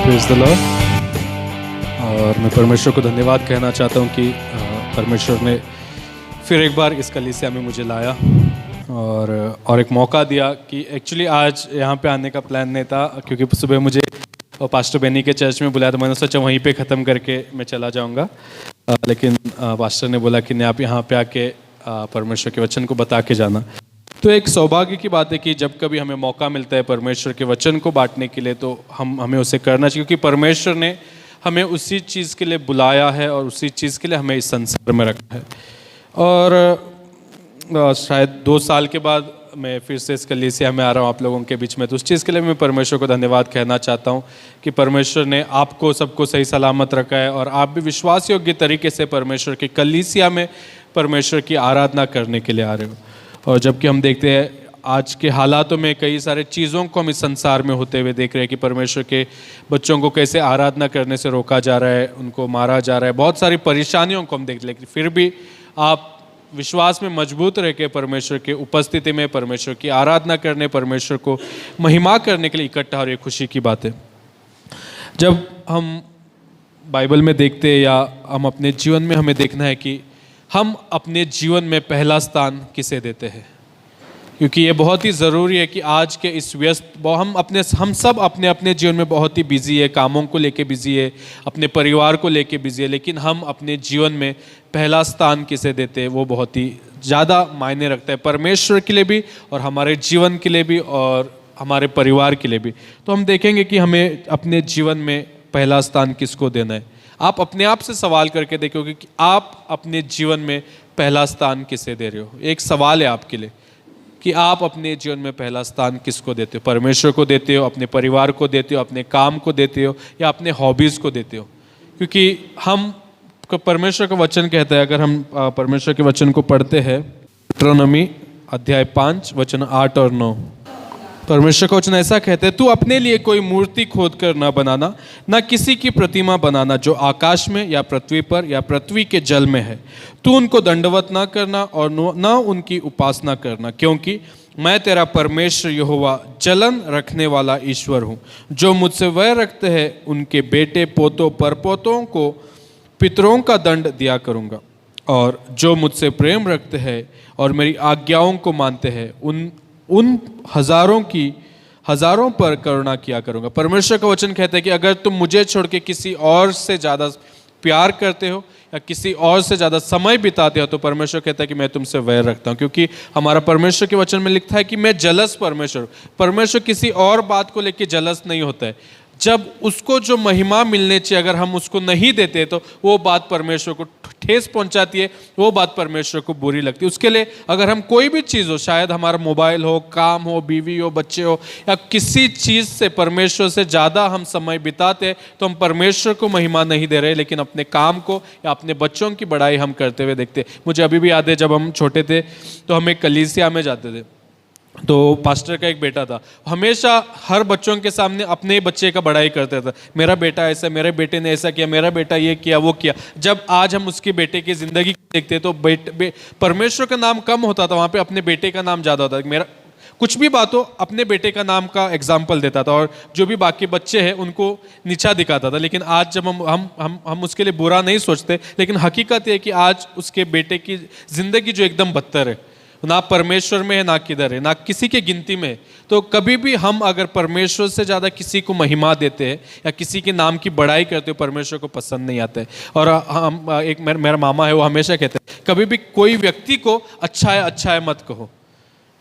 Praise the Lord. और मैं परमेश्वर को धन्यवाद कहना चाहता हूँ कि परमेश्वर ने फिर एक बार इस कलीसिया में मुझे लाया और एक मौका दिया कि एक्चुअली आज यहाँ पे आने का प्लान नहीं था, क्योंकि सुबह मुझे पास्टर बेनी के चर्च में बुलाया तो मैंने सोचा वहीं पे ख़त्म करके मैं चला जाऊँगा, लेकिन पास्टर ने बोला कि नहीं, आप यहाँ पे आके परमेश्वर के वचन को बता के जाना। तो एक सौभाग्य की बात है कि जब कभी हमें मौका मिलता है परमेश्वर के वचन को बांटने के लिए तो हमें उसे करना चाहिए, क्योंकि परमेश्वर ने हमें उसी चीज़ के लिए बुलाया है और उसी चीज़ के लिए हमें इस संसार में रखा है। और शायद 2 साल के बाद मैं फिर से इस कलीसिया में आ रहा हूँ आप लोगों के बीच में, तो उस चीज़ के लिए मैं परमेश्वर को धन्यवाद कहना चाहता हूँ कि परमेश्वर ने आपको सबको सही सलामत रखा है और आप भी विश्वास योग्य तरीके से परमेश्वर की कलीसिया में परमेश्वर की आराधना करने के लिए आ रहे हो। और जबकि हम देखते हैं आज के हालातों में कई सारे चीज़ों को हम इस संसार में होते हुए देख रहे हैं कि परमेश्वर के बच्चों को कैसे आराधना करने से रोका जा रहा है, उनको मारा जा रहा है, बहुत सारी परेशानियों को हम देख रहे हैं, लेकिन फिर भी आप विश्वास में मजबूत रह के परमेश्वर के उपस्थिति में परमेश्वर की आराधना करने, परमेश्वर को महिमा करने के लिए इकट्ठा हो रही है। खुशी की बात है। जब हम बाइबल में देखते हैं या हम अपने जीवन में हमें देखना है कि हम अपने जीवन में पहला स्थान किसे देते हैं, क्योंकि ये बहुत ही ज़रूरी है कि आज के इस व्यस्त हम सब अपने अपने जीवन में बहुत ही बिजी है, कामों को लेके बिजी है, अपने परिवार को लेके बिजी है, लेकिन हम अपने जीवन में पहला स्थान किसे देते हैं वो बहुत ही ज़्यादा मायने रखता है, परमेश्वर के लिए भी और हमारे जीवन के लिए भी और हमारे परिवार के लिए भी। तो हम देखेंगे कि हमें अपने जीवन में पहला स्थान किसको देना है। आप अपने आप से सवाल करके देखोगे कि आप अपने जीवन में पहला स्थान किसे दे रहे हो। एक सवाल है आपके लिए कि आप अपने जीवन में पहला स्थान किसको देते हो। परमेश्वर को देते हो, अपने परिवार को देते हो, अपने काम को देते हो या अपने हॉबीज़ को देते हो। क्योंकि हम परमेश्वर का वचन कहता है, अगर हम परमेश्वर के वचन को पढ़ते हैं deuteronomy अध्याय 5 वचन 8 और 9, परमेश्वर का वचन ऐसा कहते हैं, तू अपने लिए कोई मूर्ति खोद कर न बनाना, न किसी की प्रतिमा बनाना जो आकाश में या पृथ्वी पर या पृथ्वी के जल में है। तू उनको दंडवत न करना और न उनकी उपासना करना, क्योंकि मैं तेरा परमेश्वर यहोवा जलन रखने वाला ईश्वर हूँ। जो मुझसे वैर रखते हैं उनके बेटे पोतों परपोतों को पितरों का दंड दिया करूँगा, और जो मुझसे प्रेम रखते हैं और मेरी आज्ञाओं को मानते हैं उन हजारों पर करुणा किया करूँगा। परमेश्वर का वचन कहता है कि अगर तुम मुझे छोड़ के किसी और से ज़्यादा प्यार करते हो या किसी और से ज़्यादा समय बिताते हो तो परमेश्वर कहता है कि मैं तुमसे वैर रखता हूँ। क्योंकि हमारा परमेश्वर के वचन में लिखा है कि मैं जलस परमेश्वर किसी और बात को लेकर जलस नहीं होता है। जब उसको जो महिमा मिलने चाहिए अगर हम उसको नहीं देते तो वो बात परमेश्वर को ठेस पहुंचाती है, वो बात परमेश्वर को बुरी लगती है। उसके लिए अगर हम कोई भी चीज़ हो, शायद हमारा मोबाइल हो, काम हो, बीवी हो, बच्चे हो, या किसी चीज़ से परमेश्वर से ज़्यादा हम समय बिताते हैं तो हम परमेश्वर को महिमा नहीं दे रहे, लेकिन अपने काम को या अपने बच्चों की बड़ाई हम करते हुए देखते। मुझे अभी भी याद है जब हम छोटे थे तो हम एक कलीसिया में जाते थे, तो पास्टर का एक बेटा था, हमेशा हर बच्चों के सामने अपने बच्चे का बड़ाई करता था। मेरा बेटा ऐसा, मेरे बेटे ने ऐसा किया, मेरा बेटा ये किया वो किया। जब आज हम उसके बेटे की ज़िंदगी देखते तो परमेश्वर का नाम कम होता था, वहाँ पे अपने बेटे का नाम ज़्यादा होता था। मेरा कुछ भी बात हो अपने बेटे का नाम का एग्जाम्पल देता था और जो भी बाकी बच्चे हैं उनको नीचा दिखाता था। लेकिन आज जब हम उसके लिए बुरा नहीं सोचते, लेकिन हकीकत है कि आज उसके बेटे की ज़िंदगी जो एकदम बदतर है, ना परमेश्वर में है ना किधर है, ना किसी के गिनती में है। तो कभी भी हम अगर परमेश्वर से ज़्यादा किसी को महिमा देते हैं या किसी के नाम की बड़ाई करते हो, परमेश्वर को पसंद नहीं आता है। और हम एक मेरा मामा है, वो हमेशा कहते हैं कभी भी कोई व्यक्ति को अच्छा है मत कहो,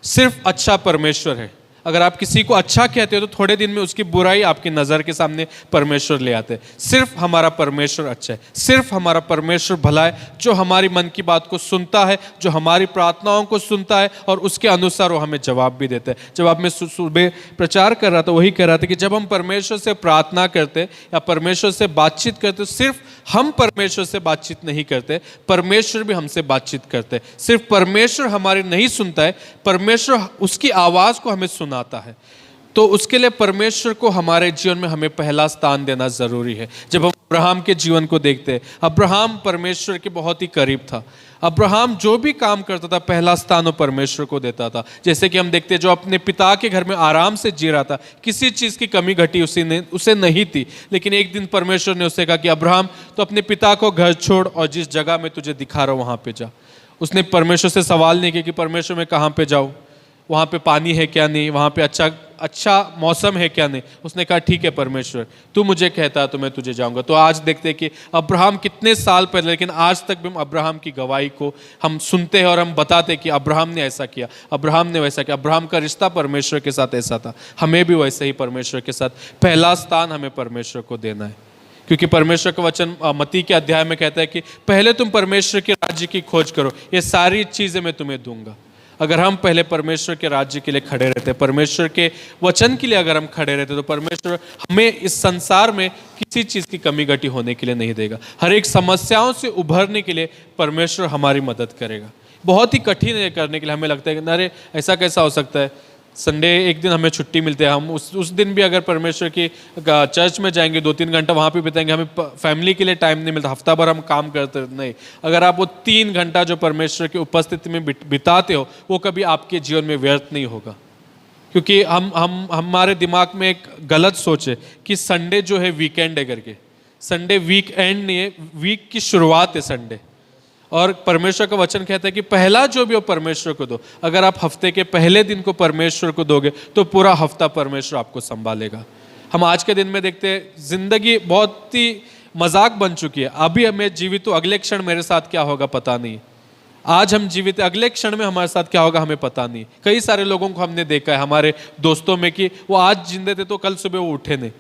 सिर्फ अच्छा परमेश्वर है। अगर आप किसी को अच्छा कहते हो तो थोड़े दिन में उसकी बुराई आपकी नज़र के सामने परमेश्वर ले आते हैं। सिर्फ हमारा परमेश्वर अच्छा है, सिर्फ हमारा परमेश्वर भला है, जो हमारी मन की बात को सुनता है, जो हमारी प्रार्थनाओं को सुनता है और उसके अनुसार वो हमें जवाब भी देता है। जब आप मैं सुबह प्रचार कर रहा था वही कह रहा था कि जब हम परमेश्वर से प्रार्थना करते या परमेश्वर से बातचीत करते, सिर्फ हम परमेश्वर से बातचीत नहीं करते, परमेश्वर भी हमसे बातचीत करते। सिर्फ परमेश्वर हमारी नहीं सुनता है, परमेश्वर उसकी आवाज़ को हमें सुनाता है। तो उसके लिए परमेश्वर को हमारे जीवन में हमें पहला स्थान देना ज़रूरी है। जब हम अब्राहम के जीवन को देखते हैं, अब्राहम परमेश्वर के बहुत ही करीब था। अब्राहम जो भी काम करता था पहला स्थान वो परमेश्वर को देता था। जैसे कि हम देखते हैं जो अपने पिता के घर में आराम से जी रहा था, किसी चीज़ की कमी घटी उसे नहीं थी, लेकिन एक दिन परमेश्वर ने उससे कहा कि अब्राहम तो अपने पिता को घर छोड़ और जिस जगह में तुझे दिखा रहा हूँ वहाँ पे जा। उसने परमेश्वर से सवाल नहीं किया कि परमेश्वर मैं कहाँ पे जाऊँ, वहाँ पे पानी है क्या नहीं, वहाँ पे अच्छा मौसम है क्या नहीं। उसने कहा ठीक है परमेश्वर, तू मुझे कहता है तो मैं तुझे जाऊँगा। तो आज देखते हैं कि अब्राहम कितने साल पहले, लेकिन आज तक भी हम अब्राहम की गवाही को हम सुनते हैं और हम बताते हैं कि अब्राहम ने ऐसा किया, अब्राहम ने वैसा किया। अब्राहम का रिश्ता परमेश्वर के साथ ऐसा था, हमें भी वैसे ही परमेश्वर के साथ पहला स्थान हमें परमेश्वर को देना है। क्योंकि परमेश्वर का वचन मत्ती के अध्याय में कहता है कि पहले तुम परमेश्वर के राज्य की खोज करो, ये सारी चीज़ें मैं तुम्हें दूंगा। अगर हम पहले परमेश्वर के राज्य के लिए खड़े रहते, परमेश्वर के वचन के लिए अगर हम खड़े रहते, तो परमेश्वर हमें इस संसार में किसी चीज़ की कमी घटी होने के लिए नहीं देगा। हर एक समस्याओं से उभरने के लिए परमेश्वर हमारी मदद करेगा। बहुत ही कठिन है करने के लिए, हमें लगता है कि अरे ऐसा कैसा हो सकता है, संडे एक दिन हमें छुट्टी मिलती है, हम उस दिन भी अगर परमेश्वर की चर्च में जाएंगे 2-3 घंटा वहाँ पे बिताएंगे, हमें फैमिली के लिए टाइम नहीं मिलता, हफ्ता भर हम काम करते नहीं। अगर आप वो 3 घंटा जो परमेश्वर की उपस्थिति में बिताते हो वो कभी आपके जीवन में व्यर्थ नहीं होगा। क्योंकि हम हमारे दिमाग में एक गलत सोच है कि संडे जो है वीकेंड है करके। संडे वीक एंड नहीं है, वीक की शुरुआत है संडे। और परमेश्वर का वचन कहता है कि पहला जो भी हो परमेश्वर को दो। अगर आप हफ्ते के पहले दिन को परमेश्वर को दोगे तो पूरा हफ्ता परमेश्वर आपको संभालेगा। हम आज के दिन में देखते हैं जिंदगी बहुत ही मजाक बन चुकी है। अभी हमें जीवित, तो अगले क्षण मेरे साथ क्या होगा पता नहीं। आज हम जीवित, अगले क्षण में हमारे साथ क्या होगा हमें पता नहीं। कई सारे लोगों को हमने देखा है हमारे दोस्तों में कि वो आज जिंदे थे तो कल सुबह वो उठे नहीं।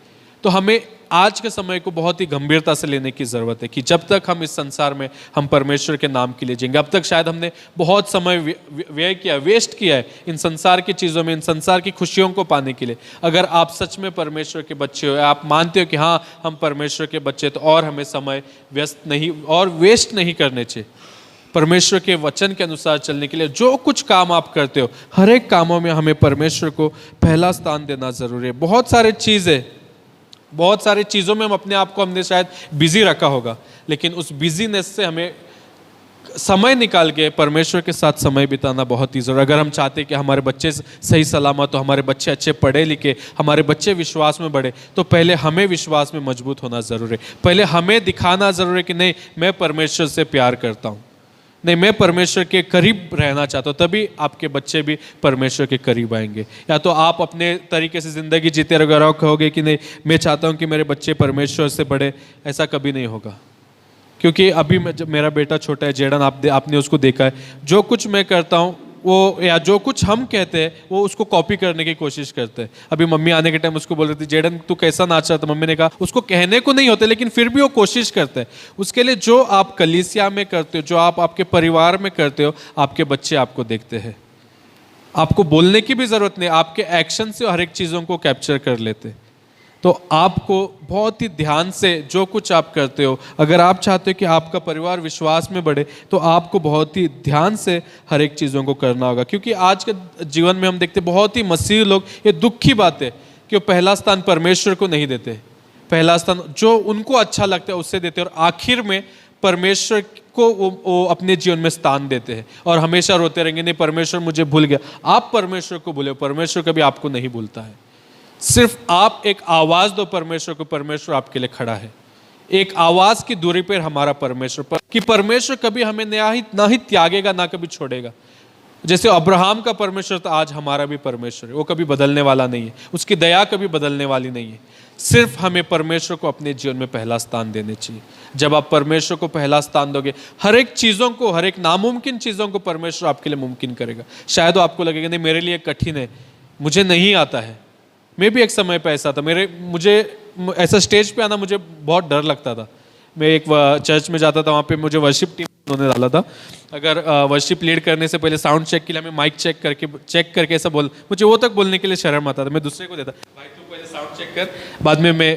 तो हमें आज के समय को बहुत ही गंभीरता से लेने की ज़रूरत है कि जब तक हम इस संसार में हम परमेश्वर के नाम के लिए जिएंगे, अब तक शायद हमने बहुत समय व्यय किया, वेस्ट किया है इन संसार की चीज़ों में, इन संसार की खुशियों को पाने के लिए। अगर आप सच में परमेश्वर के बच्चे हो, आप मानते हो कि हाँ हम परमेश्वर के बच्चे, तो और हमें समय व्यस्त नहीं और वेस्ट नहीं करने चाहिए। परमेश्वर के वचन के अनुसार चलने के लिए जो कुछ काम आप करते हो, हर एक कामों में हमें परमेश्वर को पहला स्थान देना ज़रूरी है। बहुत सारी चीज़ों में हम अपने आप को हमने शायद बिजी रखा होगा, लेकिन उस बिजीनेस से हमें समय निकाल के परमेश्वर के साथ समय बिताना बहुत ही ज़रूरी। अगर हम चाहते हैं कि हमारे बच्चे सही सलामत हो, हमारे बच्चे अच्छे पढ़े लिखे, हमारे बच्चे विश्वास में बढ़े, तो पहले हमें विश्वास में मजबूत होना ज़रूरी है। पहले हमें दिखाना ज़रूरी है कि नहीं मैं परमेश्वर से प्यार करता हूँ, नहीं मैं परमेश्वर के करीब रहना चाहता हूँ, तभी आपके बच्चे भी परमेश्वर के करीब आएंगे। या तो आप अपने तरीके से ज़िंदगी जीते रहोगे, कहोगे कि नहीं मैं चाहता हूँ कि मेरे बच्चे परमेश्वर से बढ़े, ऐसा कभी नहीं होगा। क्योंकि अभी जब मेरा बेटा छोटा है जेडन, आपने उसको देखा है, जो कुछ मैं करता हूँ वो या जो कुछ हम कहते हैं वो उसको कॉपी करने की कोशिश करते हैं। अभी मम्मी आने के टाइम उसको बोल रही थी जेडन तू कैसा नाच रहा था, मम्मी ने कहा उसको कहने को नहीं होते लेकिन फिर भी वो कोशिश करते हैं। उसके लिए जो आप कलीसिया में करते हो, जो आप आपके परिवार में करते हो, आपके बच्चे आपको देखते हैं। आपको बोलने की भी जरूरत नहीं, आपके एक्शन से हर एक चीज़ों को कैप्चर कर लेते हैं। तो आपको बहुत ही ध्यान से जो कुछ आप करते हो, अगर आप चाहते हो कि आपका परिवार विश्वास में बढ़े, तो आपको बहुत ही ध्यान से हर एक चीज़ों को करना होगा। क्योंकि आज के जीवन में हम देखते बहुत ही मसीह लोग, ये दुख की बात है कि वो पहला स्थान परमेश्वर को नहीं देते। पहला स्थान जो उनको अच्छा लगता है उससे देते हैं, और आखिर में परमेश्वर को वो अपने जीवन में स्थान देते हैं और हमेशा रोते रहेंगे नहीं परमेश्वर मुझे भूल गया। आप परमेश्वर को भूले, परमेश्वर कभी आपको नहीं भूलता है। सिर्फ आप एक आवाज दो परमेश्वर को, परमेश्वर आपके लिए खड़ा है। एक आवाज की दूरी पर हमारा परमेश्वर कि परमेश्वर कभी हमें ना ही त्यागेगा, ना कभी छोड़ेगा। जैसे अब्राहम का परमेश्वर था, आज हमारा भी परमेश्वर है, वो कभी बदलने वाला नहीं है, उसकी दया कभी बदलने वाली नहीं है। सिर्फ हमें परमेश्वर को अपने जीवन में पहला स्थान देने चाहिए। जब आप परमेश्वर को पहला स्थान दोगे, हर एक चीज़ों को, हर एक नामुमकिन चीज़ों को परमेश्वर आपके लिए मुमकिन करेगा। शायद आपको लगेगा नहीं मेरे लिए कठिन है, मुझे नहीं आता है। मैं भी एक समय पे ऐसा था, मुझे ऐसा स्टेज पे आना मुझे बहुत डर लगता था। मैं एक चर्च में जाता था, वहाँ पे मुझे वर्शिप टीम उन्होंने डाला था। अगर वर्शिप लीड करने से पहले साउंड चेक के लिए हमें माइक चेक करके ऐसा मुझे वो तक बोलने के लिए शर्म आता था। मैं दूसरे को देता, भाई तू पहले साउंड चेक कर, बाद में मैं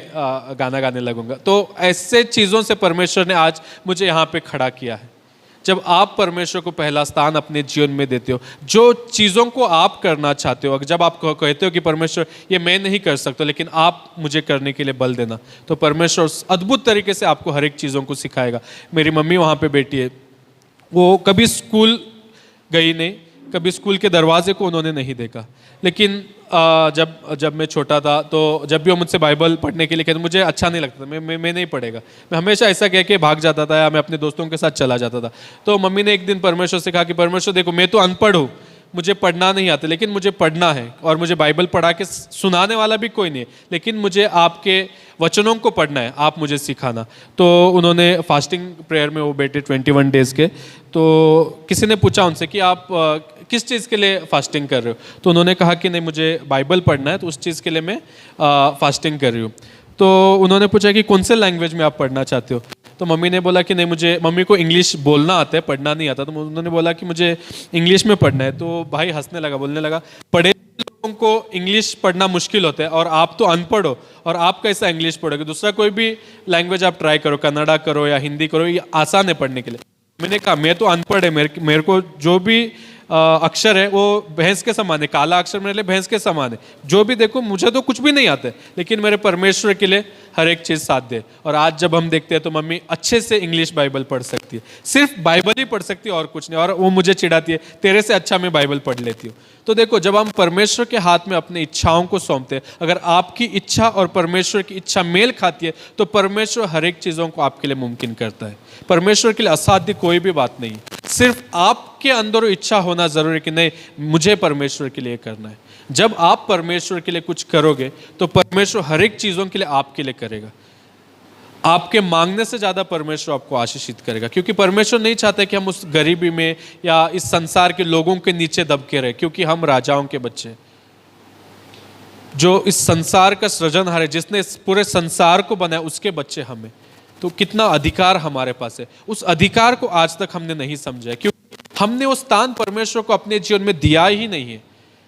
गाना गाने लगूंगा। तो ऐसे चीज़ों से परमेश्वर ने आज मुझे यहाँ पे खड़ा किया है। जब आप परमेश्वर को पहला स्थान अपने जीवन में देते हो, जो चीज़ों को आप करना चाहते हो, जब आप कहते हो कि परमेश्वर ये मैं नहीं कर सकता लेकिन आप मुझे करने के लिए बल देना, तो परमेश्वर उस अद्भुत तरीके से आपको हर एक चीज़ों को सिखाएगा। मेरी मम्मी वहाँ पे बैठी है, वो कभी स्कूल गई नहीं, कभी स्कूल के दरवाजे को उन्होंने नहीं देखा, लेकिन जब मैं छोटा था तो जब भी वो मुझसे बाइबल पढ़ने के लिए कहते मुझे अच्छा नहीं लगता था, मैं नहीं पढ़ेगा, मैं हमेशा ऐसा कह के भाग जाता था या मैं अपने दोस्तों के साथ चला जाता था। तो मम्मी ने एक दिन परमेश्वर से कहा कि परमेश्वर देखो, मैं तो अनपढ़ हूँ, मुझे पढ़ना नहीं आता, लेकिन मुझे पढ़ना है और मुझे बाइबल पढ़ा के सुनाने वाला भी कोई नहीं है, लेकिन मुझे आपके वचनों को पढ़ना है, आप मुझे सिखाना। तो उन्होंने फास्टिंग प्रेयर में वो बैठे 21 डेज़ के, तो किसी ने पूछा उनसे कि आप किस चीज़ के लिए फास्टिंग कर रहे हो, तो उन्होंने कहा कि नहीं मुझे बाइबल पढ़ना है, तो उस चीज़ के लिए मैं फास्टिंग कर रही हूँ। तो उन्होंने पूछा कि कौन से लैंग्वेज में आप पढ़ना चाहते हो, तो मम्मी ने बोला कि नहीं मुझे, मम्मी को इंग्लिश बोलना आता है, पढ़ना नहीं आता, तो उन्होंने बोला कि मुझे इंग्लिश में पढ़ना है। तो भाई हंसने लगा, बोलने लगा पढ़े लोगों को इंग्लिश पढ़ना मुश्किल होता है और आप तो अनपढ़ हो और आप कैसा इंग्लिश पढ़ोगे, दूसरा कोई भी लैंग्वेज आप ट्राई करो, कन्नड़ा करो या हिंदी करो, ये आसान है पढ़ने के लिए। मैंने कहा मैं तो अनपढ़ है, मेरे को जो भी अक्षर है वो भैंस के समान है, काला अक्षर मेरे लिए भैंस के समान है, जो भी देखो मुझे तो कुछ भी नहीं आता है, लेकिन मेरे परमेश्वर के लिए हर एक चीज़ साध्य है। और आज जब हम देखते हैं तो मम्मी अच्छे से इंग्लिश बाइबल पढ़ सकती है, सिर्फ बाइबल ही पढ़ सकती है और कुछ नहीं, और वो मुझे चिढ़ाती है तेरे से अच्छा मैं बाइबल पढ़ लेती हूँ। तो देखो, जब हम परमेश्वर के हाथ में अपनी इच्छाओं को सौंपते हैं, अगर आपकी इच्छा और परमेश्वर की इच्छा मेल खाती है तो परमेश्वर हर एक चीज़ों को आपके लिए मुमकिन करता है। परमेश्वर के लिए असाध्य कोई भी बात नहीं, सिर्फ आपके अंदर इच्छा होना जरूरी है कि नहीं मुझे परमेश्वर के लिए करना है। जब आप परमेश्वर के लिए कुछ करोगे तो परमेश्वर हर एक चीज़ों के लिए आपके लिए करेगा। आपके मांगने से ज़्यादा परमेश्वर आपको आशीषित करेगा, क्योंकि परमेश्वर नहीं चाहता कि हम उस गरीबी में या इस संसार के लोगों के नीचे दबके रहे, क्योंकि हम राजाओं के बच्चे, जो इस संसार का सृजनहार है, जिसने इस पूरे संसार को बनाया, उसके बच्चे हमें। तो कितना अधिकार हमारे पास है, उस अधिकार को आज तक हमने नहीं समझा है, क्योंकि हमने वो स्थान परमेश्वर को अपने जीवन में दिया ही नहीं है।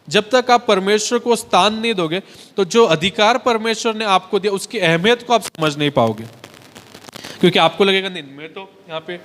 जब तक आप परमेश्वर को स्थान नहीं दोगे तो जो अधिकार परमेश्वर ने आपको दिया उसकी अहमियत को आप समझ नहीं पाओगे, क्योंकि आपको लगेगा नहीं मैं तो यहाँ पे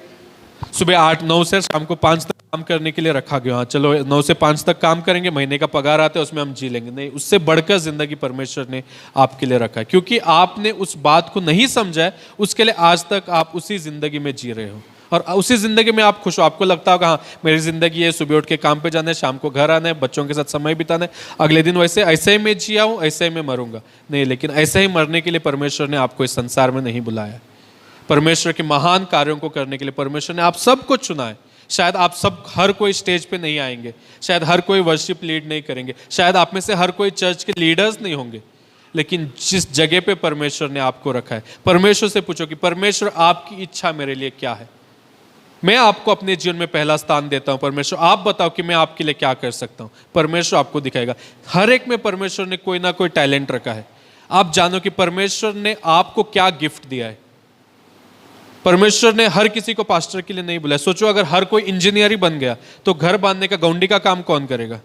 सुबह 8-9 से शाम को 5 तक काम करने के लिए रखा गया, हाँ चलो 9 से 5 तक काम करेंगे, महीने का पगार आता है उसमें हम जी लेंगे। नहीं, उससे बढ़कर जिंदगी परमेश्वर ने आपके लिए रखा है, क्योंकि आपने उस बात को नहीं समझा है, उसके लिए आज तक आप उसी जिंदगी में जी रहे हो और उसी जिंदगी में आप खुश हो। आपको लगता होगा हाँ मेरी जिंदगी है, सुबह उठ के काम पे जाना है, शाम को घर आना है, बच्चों के साथ समय बिताना है, अगले दिन ऐसे ही मैं जिया हूँ, ऐसे ही मैं मरूंगा। नहीं, लेकिन ऐसे ही मरने के लिए परमेश्वर ने आपको इस संसार में नहीं बुलाया। परमेश्वर के महान कार्यों को करने के लिए परमेश्वर ने आप सबको चुना है। शायद आप सब हर कोई स्टेज पे नहीं आएंगे, शायद हर कोई वर्शिप लीड नहीं करेंगे, शायद आप में से हर कोई चर्च के लीडर्स नहीं होंगे, लेकिन जिस जगह पे परमेश्वर ने आपको रखा है, परमेश्वर से पूछो कि परमेश्वर आपकी इच्छा मेरे लिए क्या है। मैं आपको अपने जीवन में पहला स्थान देता हूं, परमेश्वर आप बताओ कि मैं आपके लिए क्या कर सकता हूं। परमेश्वर आपको दिखाएगा। हर एक में परमेश्वर ने कोई ना कोई टैलेंट रखा है। आप जानो कि परमेश्वर ने आपको क्या गिफ्ट दिया है। परमेश्वर ने हर किसी को पास्टर के लिए नहीं बुलाया। सोचो अगर हर कोई इंजीनियर ही बन गया तो घर बांधने का गौंडी का काम कौन करेगा।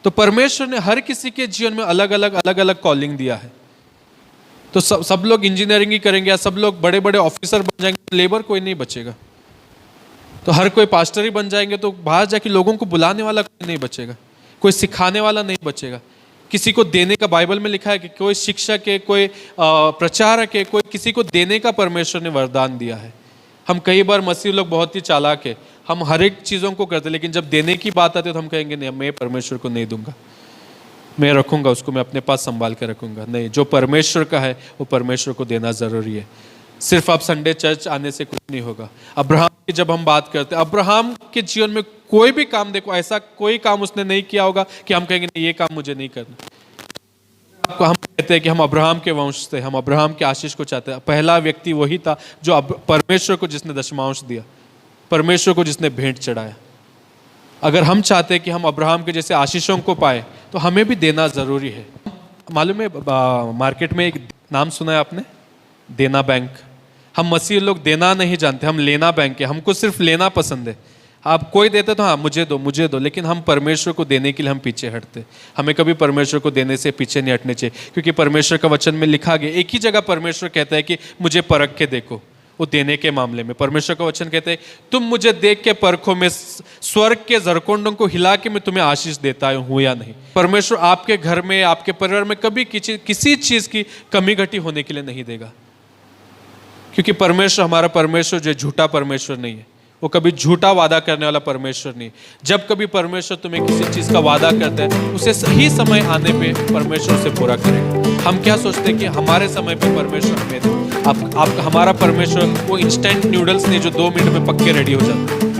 तो परमेश्वर ने हर किसी के जीवन में अलग अलग कॉलिंग दिया है। तो सब लोग इंजीनियरिंग ही करेंगे या सब लोग बड़े बड़े ऑफिसर बन जाएंगे, लेबर कोई नहीं बचेगा। तो हर कोई पास्टर ही बन जाएंगे तो बाहर जाके लोगों को बुलाने वाला कोई नहीं बचेगा, कोई सिखाने वाला नहीं बचेगा। किसी को देने का बाइबल में लिखा है कि कोई शिक्षक है, कोई प्रचारक है, कोई किसी को देने का परमेश्वर ने वरदान दिया है। हम कई बार मसीह लोग बहुत ही चालाक है, हम हर एक चीज़ों को करते, लेकिन जब देने की बात आती है तो हम कहेंगे नहीं मैं परमेश्वर को नहीं दूंगा, मैं रखूंगा उसको, मैं अपने पास संभाल कर रखूंगा। नहीं, जो परमेश्वर का है वो परमेश्वर को देना जरूरी है। सिर्फ आप संडे चर्च आने से कुछ नहीं होगा। अब्राहम की जब हम बात करते हैं, अब्राहम के जीवन में कोई भी काम देखो, ऐसा कोई काम उसने नहीं किया होगा कि हम कहेंगे नहीं ये काम मुझे नहीं करना। आपको हम कहते हैं कि हम अब्राहम के वंश से, हम अब्राहम के आशीष को चाहते हैं। पहला व्यक्ति वही था जो परमेश्वर को जिसने दशमांश दिया, परमेश्वर को जिसने भेंट चढ़ाया। अगर हम चाहते हैं कि हम अब्राहम के जैसे आशीषों को पाए तो हमें भी देना जरूरी है। मालूम है मार्केट में एक नाम सुना है आपने, देना बैंक। हम मसीह लोग देना नहीं जानते, हम लेना बैंक है। हमको सिर्फ लेना पसंद है। आप कोई देते तो हाँ मुझे दो, लेकिन हम परमेश्वर को देने के लिए हम पीछे हटते। हमें कभी परमेश्वर को देने से पीछे नहीं हटने चाहिए, क्योंकि परमेश्वर का वचन में लिखा गया, एक ही जगह परमेश्वर कहता है कि मुझे परख के देखो। वो देने के मामले में। परमेश्वर का वचन कहते हैं तुम मुझे देख के परखो, मैं स्वर्ग के जरकुंडों को हिला के मैं तुम्हें आशीष देता हूं या नहीं। परमेश्वर आपके घर में, आपके परिवार में कभी किसी चीज की कमी घटी होने के लिए नहीं देगा, क्योंकि परमेश्वर, हमारा परमेश्वर जो झूठा परमेश्वर नहीं है, वो कभी झूठा वादा करने वाला परमेश्वर नहीं। जब कभी परमेश्वर तुम्हें किसी चीज का वादा करता है, उसे सही समय आने पे परमेश्वर उसे पूरा करेगा। हम क्या सोचते हैं कि हमारे समय पे परमेश्वर हमें दे। आप हमारा परमेश्वर वो इंस्टेंट नूडल्स नहीं जो 2 मिनट में पक के रेडी हो जाता है।